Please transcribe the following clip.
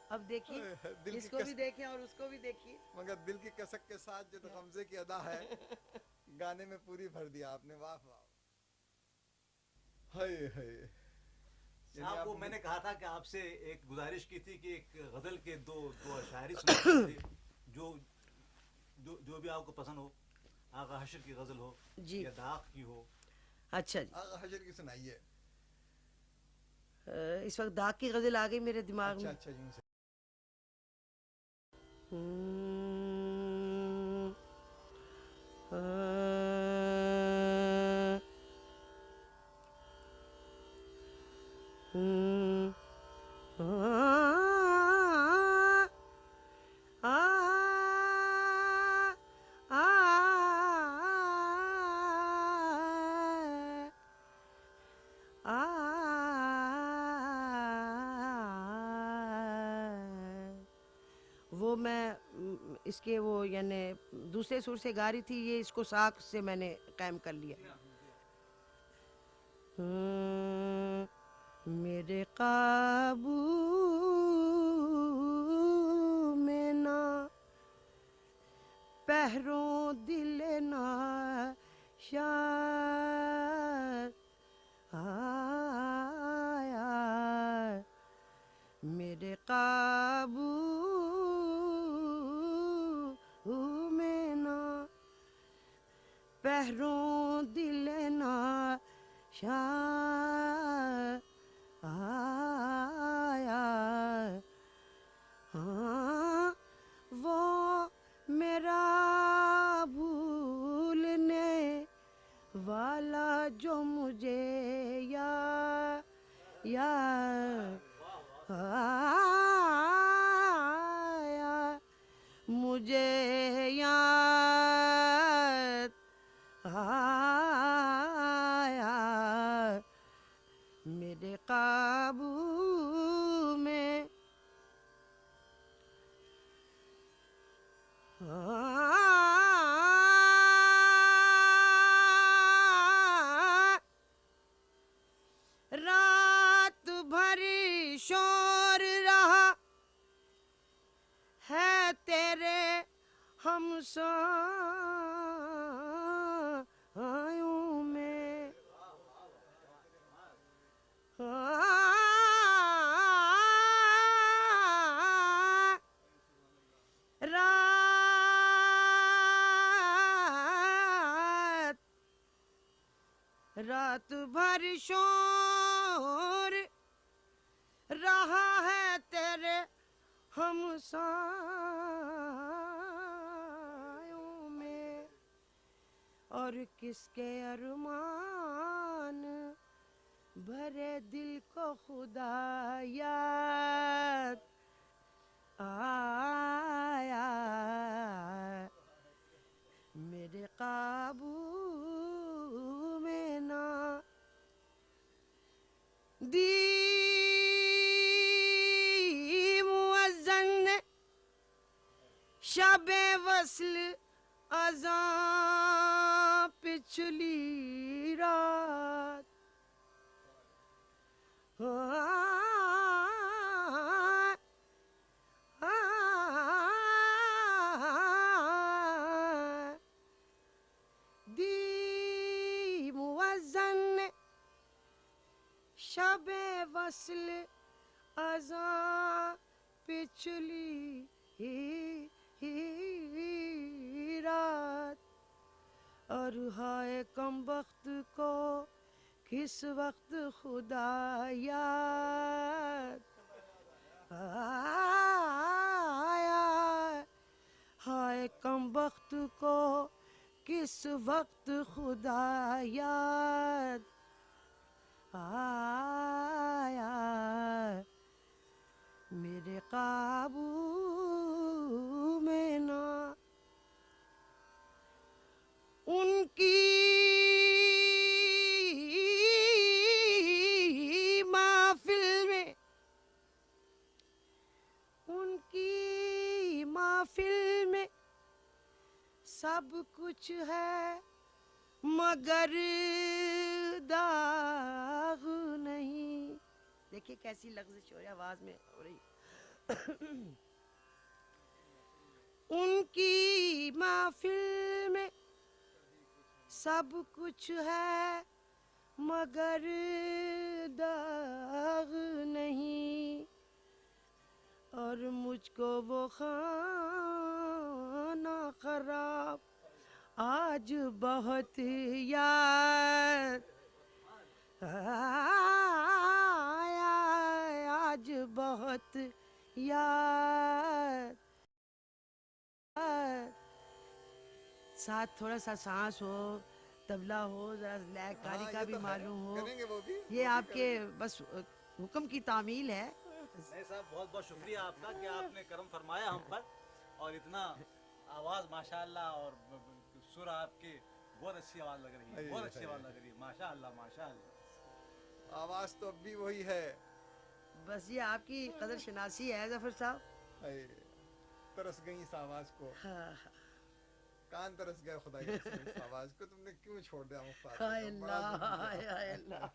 अब देखिए, दिल की इसको भी देखें और उसको भी देखिए। मगर दिल की कसक के साथ जो गमजे की अदा है गाने में पूरी भर दिया आपने, वाह वाह। हाय हाय। यानी साहब आप वो मुझे मैंने कहा था कि आपसे एक गुजारिश की थी कि एक गजल के दो दो शायरी सुना दीजिए, जो जो जो भी आपको पसंद हो। आगा हशर की गजल हो जी। या दाग की हो। अच्छा जी। आगा हजर की सुनाइए। इस वक्त दाग की गजल आ गई मेरे दिमाग अच्छा में। अच्छा यूं से। हम्म, आ, हम्म, आ, आ, आ, वो मैं इसके वो यानी दूसरे सुर से गा रही थी, ये इसको साख से मैंने कायम कर लिया। मेरे काबू में ना पहरों दिल ना शाद आया, मेरे काबू में ना पहरों दिल ना शाद आया। हाँ, वो मेरा भूलने वाला जो मुझे याद आया, मुझे याद आया, मेरे काबू में रात भर शोर रहा है तेरे हमसायों में। रात रात भर शोर रहा है तेरे हमसायों में, और किसके अरमान भरे दिल को खुदा याद आया, मेरे काबू में ना। दी मुअज्जन ने शबे वस्ल अज़ां पिछली रात, दी मुअज्जन ने शबे वस्ल अज़ां पिछली रात, और हाय कम वक्त को किस वक्त खुदा याद आया, हाय कम वक्त को किस वक्त खुदा याद आया, मेरे काबू में ना। उनकी महफिल में, उनकी महफिल में सब कुछ है मगर दाग नहीं। देखिए कैसी लफ्ज़िश हो रही आवाज में हो रही। उनकी महफिल में सब कुछ है मगर दाग नहीं, और मुझको वो खाना खराब आज बहुत याद आया, आज बहुत याद। साथ थोड़ा सा सांस हो, तबला हो, जरा लयकारी हाँ, का ये भी तो है। मालूम हो, करेंगे वो भी, ये वो भी आपके बस हुक्म की तामील है। नहीं साहब, बहुत बहुत शुक्रिया आपका कि आपने करम फरमाया हम पर, और इतना आवाज़ माशाअल्लाह, और सुर आपकी बहुत अच्छी आवाज़ लग रही है, बहुत अच्छी आवाज़ लग रही है, माशाअल्लाह माशाअल्लाह। आवाज तो अब भी वही है। बस ये आपकी कदर शनासी है जफर साहब। हाय, तरस गई इस आवाज को, हाँ, कान तरस गए खुदा की कसम, इस आवाज को तुमने क्यों छोड़ दिया मुख्तार? हाय बड़ा दुख अल्लाह, किया। हाय अल्लाह।